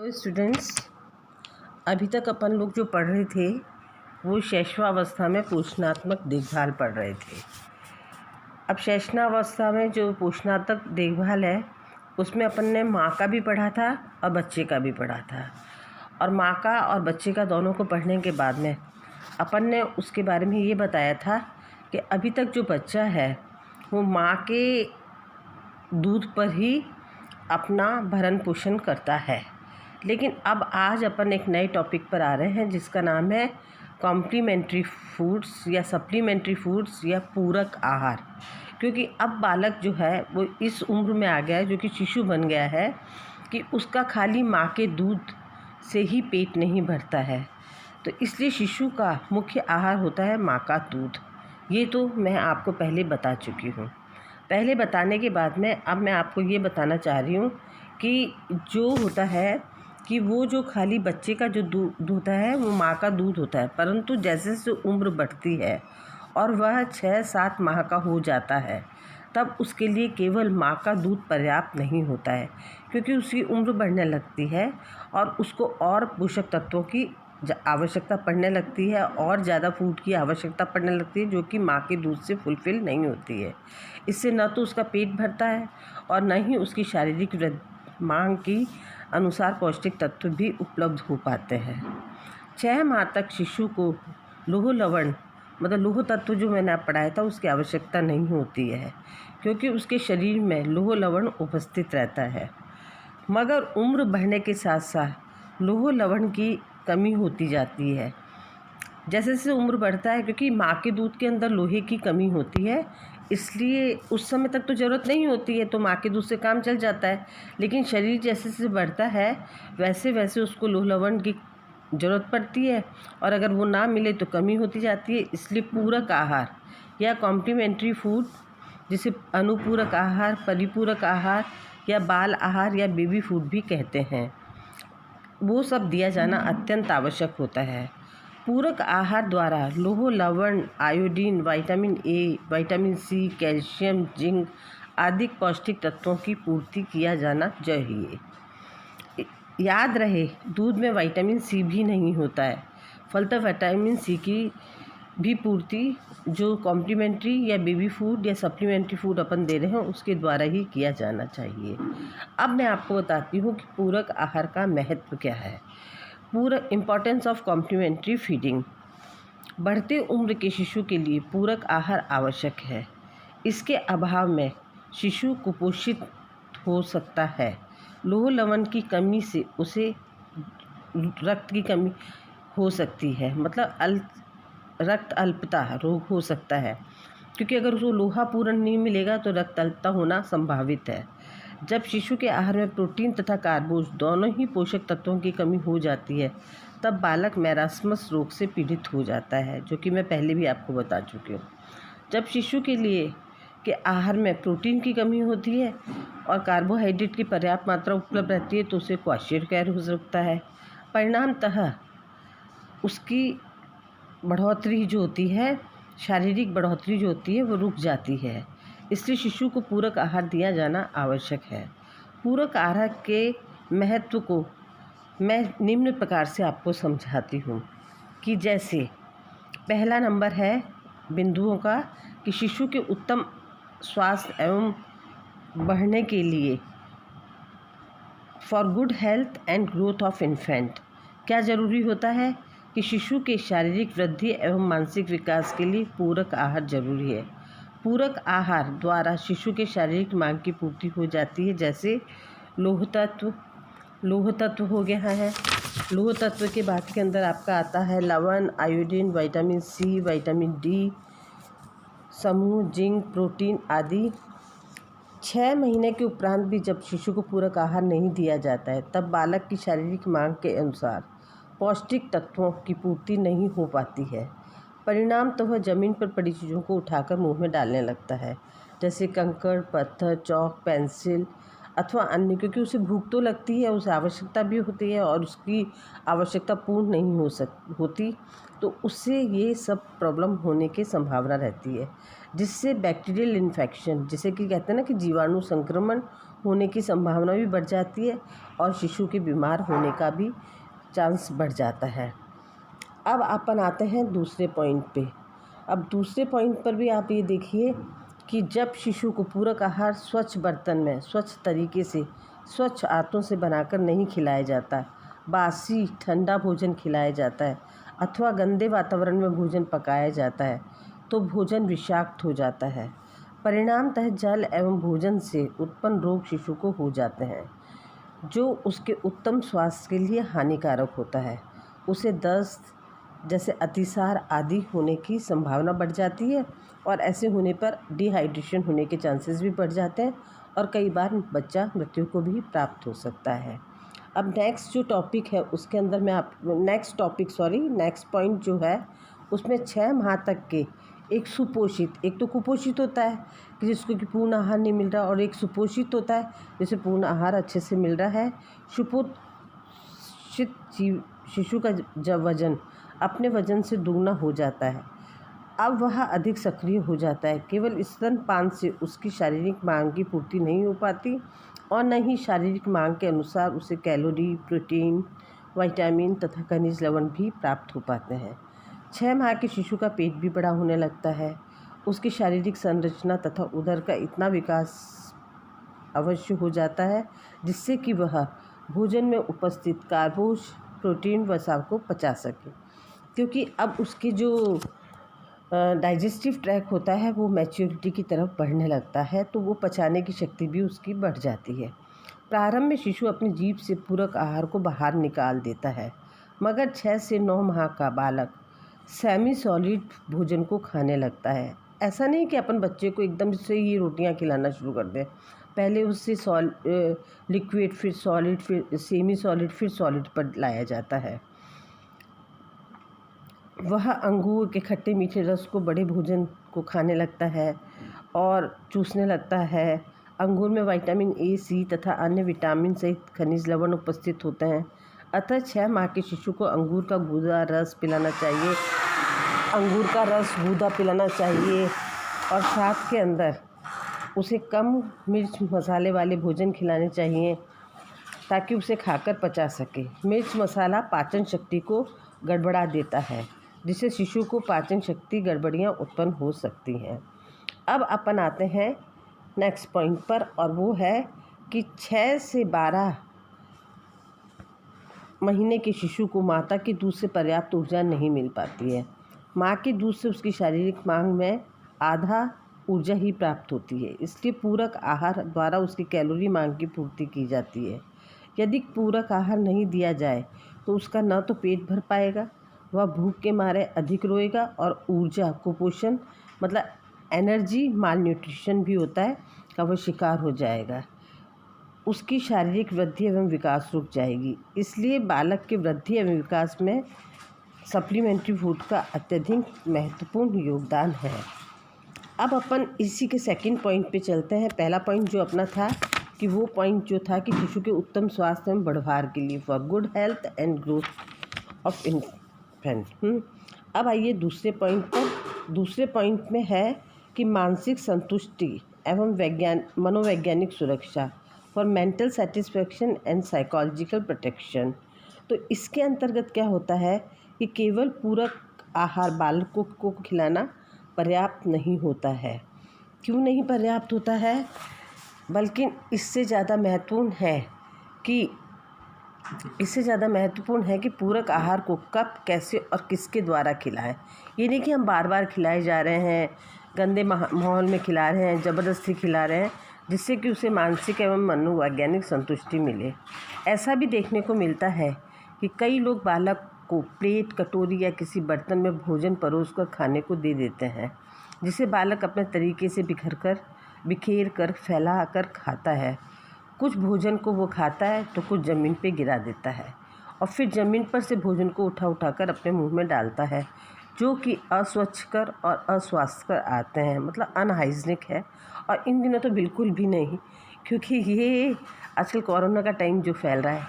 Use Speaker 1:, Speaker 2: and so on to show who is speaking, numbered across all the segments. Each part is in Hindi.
Speaker 1: तो स्टूडेंट्स, अभी तक अपन लोग जो पढ़ रहे थे वो शैशवावस्था में पोषणात्मक देखभाल पढ़ रहे थे। अब शैशवावस्था में जो पोषणात्मक देखभाल है उसमें अपन ने माँ का भी पढ़ा था और बच्चे का भी पढ़ा था। और माँ का और बच्चे का दोनों को पढ़ने के बाद में अपन ने उसके बारे में ये बताया था कि अभी तक जो बच्चा है वो माँ के दूध पर ही अपना भरण पोषण करता है। लेकिन अब आज अपन एक नए टॉपिक पर आ रहे हैं जिसका नाम है कॉम्प्लीमेंट्री फूड्स या सप्लीमेंट्री फूड्स या पूरक आहार। क्योंकि अब बालक जो है वो इस उम्र में आ गया है, जो कि शिशु बन गया है, कि उसका खाली माँ के दूध से ही पेट नहीं भरता है। तो इसलिए शिशु का मुख्य आहार होता है माँ का दूध। ये तो मैं आपको पहले बता चुकी हूँ। पहले बताने के बाद में अब मैं आपको ये बताना चाह रही हूँ कि जो होता है कि वो जो खाली बच्चे का जो दूध होता है वो माँ का दूध होता है, परंतु जैसे जैसे उम्र बढ़ती है और वह 6-7 माह का हो जाता है तब उसके लिए केवल माँ का दूध पर्याप्त नहीं होता है, क्योंकि उसकी उम्र बढ़ने लगती है और उसको और पोषक तत्वों की आवश्यकता पड़ने लगती है और ज़्यादा फूड की आवश्यकता पड़ने लगती है, जो कि माँ के दूध से फुलफ़िल नहीं होती है। इससे न तो उसका पेट भरता है और न ही उसकी शारीरिक मांग की अनुसार पौष्टिक तत्व भी उपलब्ध हो पाते हैं। 6 माह तक शिशु को लौह लवण मतलब लौह तत्व जो मैंने आप पढ़ाया था उसकी आवश्यकता नहीं होती है, क्योंकि उसके शरीर में लौह लवण उपस्थित रहता है। मगर उम्र बढ़ने के साथ साथ लौह लवण की कमी होती जाती है जैसे जैसे उम्र बढ़ता है, क्योंकि माँ के दूध के अंदर लोहे की कमी होती है, इसलिए उस समय तक तो ज़रूरत नहीं होती है, तो माँ के दूध से काम चल जाता है। लेकिन शरीर जैसे जैसे बढ़ता है वैसे वैसे उसको लौह लवण की ज़रूरत पड़ती है और अगर वो ना मिले तो कमी होती जाती है। इसलिए पूरक आहार या कॉम्प्लीमेंट्री फूड, जिसे अनुपूरक आहार, परिपूरक आहार या बाल आहार या बेबी फूड भी कहते हैं, वो सब दिया जाना अत्यंत आवश्यक होता है। पूरक आहार द्वारा लौह लवण, iodine, vitamin A, vitamin C, calcium, zinc आदि पौष्टिक तत्वों की पूर्ति किया जाना चाहिए। याद रहे, दूध में विटामिन सी भी नहीं होता है, फलतः विटामिन सी की भी पूर्ति जो कॉम्प्लीमेंट्री या बेबी फूड या सप्लीमेंट्री फूड अपन दे रहे हैं उसके द्वारा ही किया जाना चाहिए। अब मैं आपको बताती हूँ कि पूरक आहार का महत्व क्या है। पूरक इम्पॉर्टेंस ऑफ कॉम्प्लीमेंट्री फीडिंग। बढ़ते उम्र के शिशु के लिए पूरक आहार आवश्यक है। इसके अभाव में शिशु कुपोषित हो सकता है। लौह लवण की कमी से उसे रक्त की कमी हो सकती है, मतलब रक्त अल्पता रोग हो सकता है, क्योंकि अगर उसको लोहा पूर्ण नहीं मिलेगा तो रक्त अल्पता होना संभावित है। जब शिशु के आहार में प्रोटीन तथा कार्बोज दोनों ही पोषक तत्वों की कमी हो जाती है तब बालक मैरास्मस रोग से पीड़ित हो जाता है, जो कि मैं पहले भी आपको बता चुकी हूँ। जब शिशु के लिए के आहार में प्रोटीन की कमी होती है और कार्बोहाइड्रेट की पर्याप्त मात्रा उपलब्ध रहती है तो उसे क्वाशियरकेयर हो सकता है। परिणामतः उसकी बढ़ोतरी जो होती है, शारीरिक बढ़ोतरी जो होती है वो रुक जाती है। इसलिए शिशु को पूरक आहार दिया जाना आवश्यक है। पूरक आहार के महत्व को मैं निम्न प्रकार से आपको समझाती हूँ कि जैसे पहला नंबर है बिंदुओं का कि शिशु के उत्तम स्वास्थ्य एवं बढ़ने के लिए for good health and growth of infant क्या ज़रूरी होता है कि शिशु के शारीरिक वृद्धि एवं मानसिक विकास के लिए पूरक आहार जरूरी है। पूरक आहार द्वारा शिशु के शारीरिक मांग की पूर्ति हो जाती है, जैसे लौह तत्व हो गया है। लौह तत्व के बाद के अंदर आपका आता है लवण, iodine, vitamin C, vitamin D समूह, जिंक, प्रोटीन आदि। 6 महीने के उपरांत भी जब शिशु को पूरक आहार नहीं दिया जाता है तब बालक की शारीरिक मांग के अनुसार पौष्टिक तत्वों की पूर्ति नहीं हो पाती है। परिणाम तो वह ज़मीन पर पड़ी चीज़ों को उठाकर मुंह में डालने लगता है, जैसे कंकड़, पत्थर, चौक, पेंसिल अथवा अन्य, क्योंकि उसे भूख तो लगती है, उसे आवश्यकता भी होती है और उसकी आवश्यकता पूर्ण नहीं होती, तो उससे ये सब प्रॉब्लम होने की संभावना रहती है, जिससे बैक्टीरियल इन्फेक्शन, जिसे कि कहते हैं ना कि जीवाणु संक्रमण होने की संभावना भी बढ़ जाती है और शिशु के बीमार होने का भी चांस बढ़ जाता है। अब अपन आते हैं दूसरे पॉइंट पे। अब दूसरे पॉइंट पर भी आप ये देखिए कि जब शिशु को पूरक आहार स्वच्छ बर्तन में स्वच्छ तरीके से स्वच्छ हाथों से बनाकर नहीं खिलाया जाता, बासी ठंडा भोजन खिलाया जाता है अथवा गंदे वातावरण में भोजन पकाया जाता है तो भोजन विषाक्त हो जाता है। परिणामतः जल एवं भोजन से उत्पन्न रोग शिशु को हो जाते हैं जो उसके उत्तम स्वास्थ्य के लिए हानिकारक होता है। उसे दस्त जैसे अतिसार आदि होने की संभावना बढ़ जाती है और ऐसे होने पर डिहाइड्रेशन होने के चांसेस भी बढ़ जाते हैं और कई बार बच्चा मृत्यु को भी प्राप्त हो सकता है। अब नेक्स्ट जो टॉपिक है उसके अंदर मैं नेक्स्ट पॉइंट जो है उसमें 6 माह तक के एक सुपोषित, एक तो कुपोषित होता है कि जिसको कि पूर्ण आहार नहीं मिल रहा, और एक सुपोषित होता है जिसे पूर्ण आहार अच्छे से मिल रहा है। सुपोषित शिशु का जब वजन अपने वजन से दुगना हो जाता है, अब वह अधिक सक्रिय हो जाता है। केवल स्तनपान से उसकी शारीरिक मांग की पूर्ति नहीं हो पाती और न ही शारीरिक मांग के अनुसार उसे कैलोरी, प्रोटीन, विटामिन तथा खनिज लवण भी प्राप्त हो पाते हैं। 6 माह के शिशु का पेट भी बड़ा होने लगता है। उसकी शारीरिक संरचना तथा उदर का इतना विकास अवश्य हो जाता है जिससे कि वह भोजन में उपस्थित कार्बोज, प्रोटीन वसा को पचा सके, क्योंकि अब उसकी जो डाइजेस्टिव ट्रैक होता है वो मैच्योरिटी की तरफ बढ़ने लगता है तो वो पचाने की शक्ति भी उसकी बढ़ जाती है। प्रारंभ में शिशु अपनी जीभ से पूरक आहार को बाहर निकाल देता है, मगर 6 से 9 माह का बालक सेमी सॉलिड भोजन को खाने लगता है। ऐसा नहीं कि अपन बच्चे को एकदम से ही रोटियां खिलाना शुरू कर दें, पहले उससे लिक्विड, फिर सॉलिड, फिर सेमी सॉलिड, फिर सॉलिड पर लाया जाता है। वह अंगूर के खट्टे मीठे रस को बड़े भोजन को खाने लगता है और चूसने लगता है। अंगूर में विटामिन ए, सी तथा अन्य विटामिन सहित खनिज लवण उपस्थित होते हैं। अतः 6 माह के शिशु को अंगूर का गूदा रस पिलाना चाहिए, अंगूर का रस गूदा पिलाना चाहिए और साथ के अंदर उसे कम मिर्च मसाले वाले भोजन खिलाने चाहिए ताकि उसे खाकर पचा सके। मिर्च मसाला पाचन शक्ति को गड़बड़ा देता है जिससे शिशु को पाचन शक्ति गड़बड़ियाँ उत्पन्न हो सकती हैं। अब अपन आते हैं नेक्स्ट पॉइंट पर, और वो है कि 6 से 12 महीने के शिशु को माता के दूध से पर्याप्त ऊर्जा नहीं मिल पाती है। माँ के दूध से उसकी शारीरिक मांग में आधा ऊर्जा ही प्राप्त होती है, इसलिए पूरक आहार द्वारा उसकी कैलोरी मांग की पूर्ति की जाती है। यदि पूरक आहार नहीं दिया जाए तो उसका न तो पेट भर पाएगा, वह भूख के मारे अधिक रोएगा और ऊर्जा कुपोषण मतलब एनर्जी माल न्यूट्रिशन भी होता है का वह शिकार हो जाएगा। उसकी शारीरिक वृद्धि एवं विकास रुक जाएगी। इसलिए बालक के वृद्धि एवं विकास में सप्लीमेंट्री फूड का अत्यधिक महत्वपूर्ण योगदान है। अब अपन इसी के सेकंड पॉइंट पे चलते हैं। पहला पॉइंट जो अपना था कि वो पॉइंट जो था कि शिशु के उत्तम स्वास्थ्य एवं बढ़वार के लिए for good health and growth of infant. अब आइए दूसरे पॉइंट पर। दूसरे पॉइंट में है कि मानसिक संतुष्टि एवं मनोवैज्ञानिक सुरक्षा for mental satisfaction and psychological protection. तो इसके अंतर्गत क्या होता है कि केवल पूरक आहार बालकों को खिलाना पर्याप्त नहीं होता है। क्यों नहीं पर्याप्त होता है? बल्कि इससे ज़्यादा महत्वपूर्ण है कि पूरक आहार को कब, कैसे और किसके द्वारा खिलाएं। ये नहीं कि हम बार बार खिलाए जा रहे हैं, गंदे माहौल में खिला रहे हैं, ज़बरदस्ती खिला रहे हैं जिससे कि उसे मानसिक एवं मनोवैज्ञानिक संतुष्टि मिले। ऐसा भी देखने को मिलता है कि कई लोग बालक को प्लेट, कटोरी या किसी बर्तन में भोजन परोसकर खाने को दे देते हैं, जिसे बालक अपने तरीके से बिखेर कर फैला कर खाता है। कुछ भोजन को वो खाता है तो कुछ ज़मीन पे गिरा देता है और फिर ज़मीन पर से भोजन को उठा कर अपने मुंह में डालता है, जो कि अस्वच्छकर और अस्वास्थ्यकर आते हैं, मतलब अनहाइजीनिक है। और इन दिनों तो बिल्कुल भी नहीं, क्योंकि ये आजकल कोरोना का टाइम जो फैल रहा है,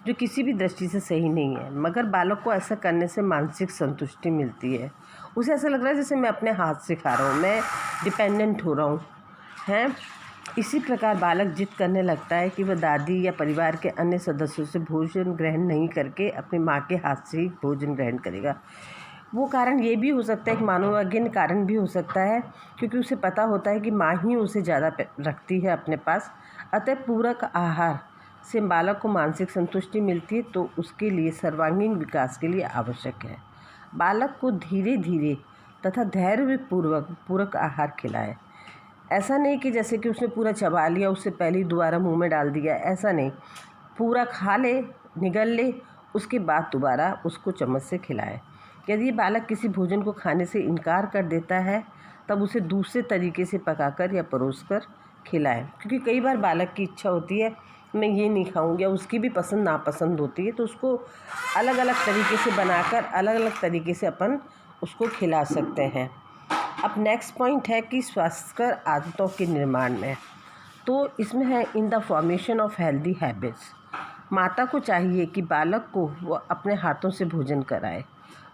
Speaker 1: जो किसी भी दृष्टि से सही नहीं है। मगर बालक को ऐसा करने से मानसिक संतुष्टि मिलती है। उसे ऐसा लग रहा है जैसे मैं अपने हाथ से खा रहा हूँ, मैं डिपेंडेंट हो रहा हूँ हैं। इसी प्रकार बालक जिद करने लगता है कि वह दादी या परिवार के अन्य सदस्यों से भोजन ग्रहण नहीं करके अपनी माँ के हाथ से ही भोजन ग्रहण करेगा। वो कारण ये भी हो सकता है, एक मनोवैज्ञानिक कारण भी हो सकता है, क्योंकि उसे पता होता है कि माँ ही उसे ज़्यादा रखती है अपने पास। अतः पूरक आहार से बालक को मानसिक संतुष्टि मिलती है, तो उसके लिए सर्वांगीण विकास के लिए आवश्यक है। बालक को धीरे धीरे तथा धैर्यपूर्वक पूरक आहार खिलाएं। ऐसा नहीं कि जैसे कि उसने पूरा चबा लिया, उससे पहले ही दोबारा मुंह में डाल दिया, ऐसा नहीं। पूरा खा ले, निगल ले, उसके बाद दोबारा उसको चम्मच से खिलाएं। यदि बालक किसी भोजन को खाने से इनकार कर देता है, तब उसे दूसरे तरीके से पकाकर या परोसकर खिलाएं, क्योंकि कई बार बालक की इच्छा होती है मैं ये नहीं खाऊंगी, या उसकी भी पसंद नापसंद होती है, तो उसको अलग अलग तरीके से बनाकर अलग अलग तरीके से अपन उसको खिला सकते हैं। अब नेक्स्ट पॉइंट है कि स्वास्थ्यकर आदतों के निर्माण में, तो इसमें है in the formation of healthy habits. माता को चाहिए कि बालक को वो अपने हाथों से भोजन कराए।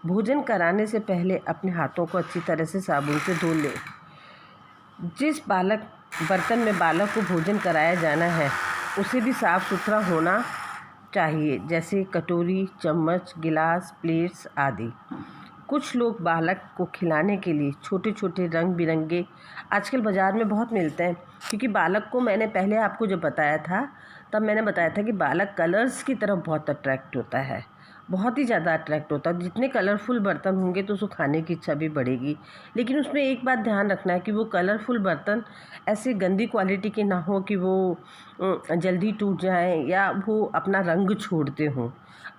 Speaker 1: भोजन कराने से पहले अपने हाथों को अच्छी तरह से साबुन से धो ले। जिस बर्तन में बालक को भोजन कराया जाना है उसे भी साफ़ सुथरा होना चाहिए, जैसे कटोरी, चम्मच, गिलास, प्लेट्स आदि। कुछ लोग बालक को खिलाने के लिए छोटे छोटे रंग बिरंगे आजकल बाज़ार में बहुत मिलते हैं, क्योंकि बालक को मैंने पहले आपको जब बताया था तब मैंने बताया था कि बालक कलर्स की तरफ बहुत अट्रैक्ट होता है, बहुत ही ज़्यादा अट्रैक्ट होता है। जितने कलरफुल बर्तन होंगे तो उसको खाने की इच्छा भी बढ़ेगी। लेकिन उसमें एक बात ध्यान रखना है कि वो कलरफुल बर्तन ऐसे गंदी क्वालिटी के ना हो कि वो जल्दी टूट जाएं या वो अपना रंग छोड़ते हों।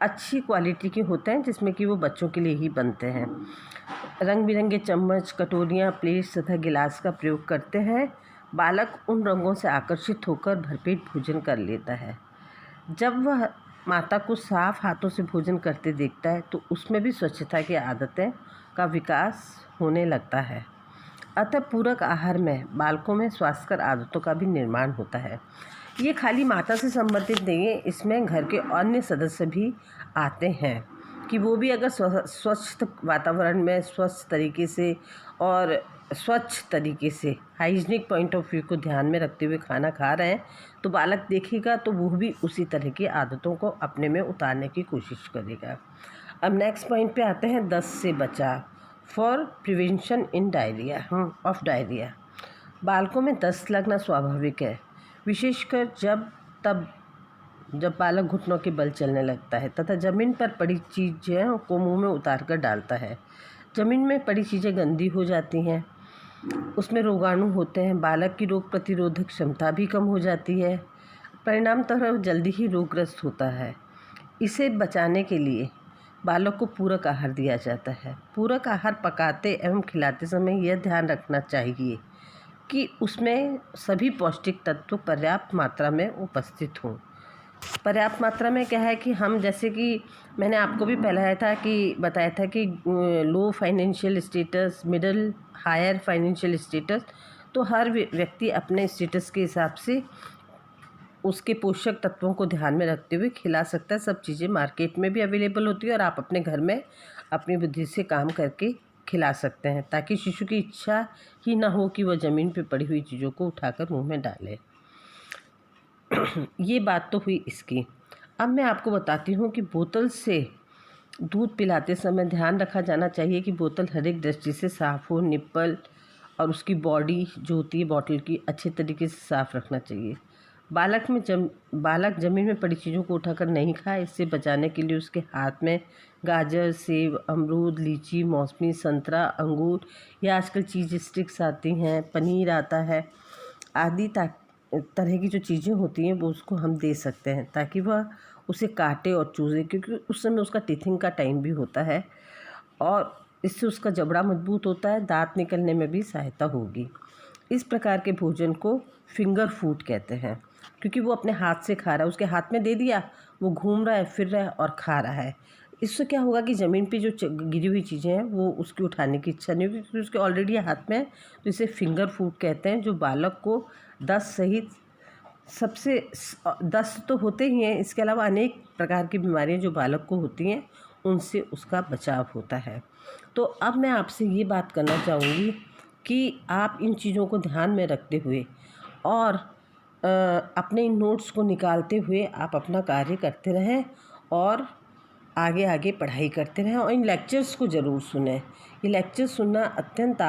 Speaker 1: अच्छी क्वालिटी के होते हैं जिसमें कि वो बच्चों के लिए ही बनते हैं। रंग बिरंगे चम्मच, कटोरियाँ, प्लेट्स तथा गिलास का प्रयोग करते हैं। बालक उन रंगों से आकर्षित होकर भरपेट भोजन कर लेता है। जब वह माता को साफ हाथों से भोजन करते देखता है तो उसमें भी स्वच्छता की आदतें का विकास होने लगता है। अतः पूरक आहार में बालकों में स्वास्थ्यकर आदतों का भी निर्माण होता है। ये खाली माता से संबंधित नहीं है, इसमें घर के अन्य सदस्य भी आते हैं कि वो भी अगर स्वच्छ वातावरण में स्वच्छ तरीके से और स्वच्छ तरीके से हाइजीनिक पॉइंट ऑफ व्यू को ध्यान में रखते हुए खाना खा रहे हैं, तो बालक देखेगा तो वो भी उसी तरह की आदतों को अपने में उतारने की कोशिश करेगा। अब नेक्स्ट पॉइंट पे आते हैं, दस्त से बचाव for prevention in diarrhoea of diarrhoea. बालकों में दस्त लगना स्वाभाविक है, विशेषकर जब बालक घुटनों के बल चलने लगता है तथा ज़मीन पर पड़ी चीज़ें को मुंह में उतार कर डालता है। ज़मीन में पड़ी चीज़ें गंदी हो जाती हैं, उसमें रोगाणु होते हैं, बालक की रोग प्रतिरोधक क्षमता भी कम हो जाती है, परिणामतः जल्दी ही रोगग्रस्त होता है। इसे बचाने के लिए बालक को पूरक आहार दिया जाता है। पूरक आहार पकाते एवं खिलाते समय यह ध्यान रखना चाहिए कि उसमें सभी पौष्टिक तत्व पर्याप्त मात्रा में उपस्थित हों। पर्याप्त मात्रा में क्या है कि हम, जैसे कि मैंने आपको भी बताया था कि low financial status, middle, higher financial status, तो हर व्यक्ति अपने स्टेटस के हिसाब से उसके पोषक तत्वों को ध्यान में रखते हुए खिला सकता है। सब चीज़ें मार्केट में भी अवेलेबल होती है और आप अपने घर में अपनी बुद्धि से काम करके खिला सकते हैं, ताकि शिशु की इच्छा ही ना हो कि वह ज़मीन पर पड़ी हुई चीज़ों को उठाकर मुंह में डाले। ये बात तो हुई इसकी। अब मैं आपको बताती हूँ कि बोतल से दूध पिलाते समय ध्यान रखा जाना चाहिए कि बोतल हर एक दृष्टि से साफ़ हो, निप्पल और उसकी बॉडी जो होती है बॉटल की अच्छे तरीके से साफ़ रखना चाहिए। बालक ज़मीन में पड़ी चीज़ों को उठाकर नहीं खाए, इससे बचाने के लिए उसके हाथ में गाजर, सेब, अमरूद, लीची, मौसमी, संतरा, अंगूर या आजकल चीज़ स्टिक्स आती हैं, पनीर आता है आदि तरह की जो चीज़ें होती हैं वो उसको हम दे सकते हैं, ताकि वह उसे काटे और चूसे, क्योंकि उस समय उसका टीथिंग का टाइम भी होता है और इससे उसका जबड़ा मजबूत होता है, दांत निकलने में भी सहायता होगी। इस प्रकार के भोजन को फिंगर फूड कहते हैं, क्योंकि वो अपने हाथ से खा रहा है, उसके हाथ में दे दिया, वो घूम रहा है, फिर रहा है और खा रहा है। इससे क्या होगा कि ज़मीन पे जो गिरी हुई चीज़ें हैं वो उसकी उठाने की इच्छा नहीं होगी, क्योंकि उसके ऑलरेडी हाथ में है। तो इसे फिंगर फूड कहते हैं, जो बालक को दस्त सहित सबसे दस्त तो होते ही हैं, इसके अलावा अनेक प्रकार की बीमारियां जो बालक को होती हैं उनसे उसका बचाव होता है। तो अब मैं आपसे ये बात करना चाहूँगी कि आप इन चीज़ों को ध्यान में रखते हुए और अपने इन नोट्स को निकालते हुए आप अपना कार्य करते रहें और आगे आगे पढ़ाई करते रहें और इन लेक्चर्स को ज़रूर सुनें। ये लेक्चर सुनना अत्यंत